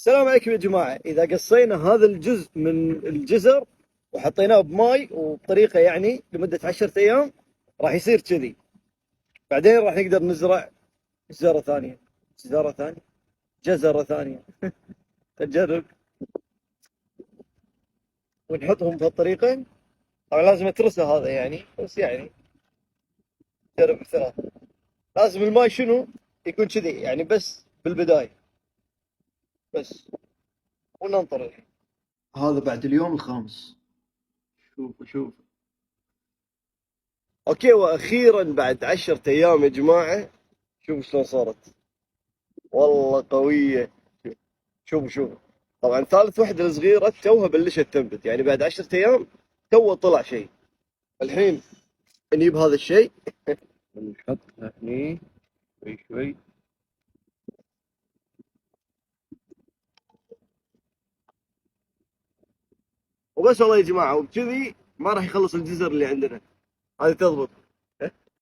السلام عليكم يا جماعة. إذا قصينا هذا الجزء من الجزر وحطيناه بماي وبطريقة يعني لمدة 10 أيام راح يصير كذي. بعدين راح نقدر نزرع جزرة ثانية، جزرة ثانية، جزرة ثانية. نجرب ونحطهم بهالطريقة. طبعا لازم أترسه هذا يعني، بس يعني نجرب بثلاثة. لازم الماي شنو يكون كذي يعني، بس بالبداية بس، وننطر. هذا بعد اليوم الخامس. شوف. اوكي، واخيرا بعد 10 ايام يا جماعة، شوفوا شلون صارت. والله قوية. شوفوا. طبعا ثالث وحدة الصغيرة توها بلشت تنبت، يعني بعد 10 ايام تو طلع شيء. الحين نجيب هذا الشيء نحطه هني شوي شوي. وبس والله يا جماعة، وبكذي ما راح يخلص الجزر اللي عندنا. هذه تضبط.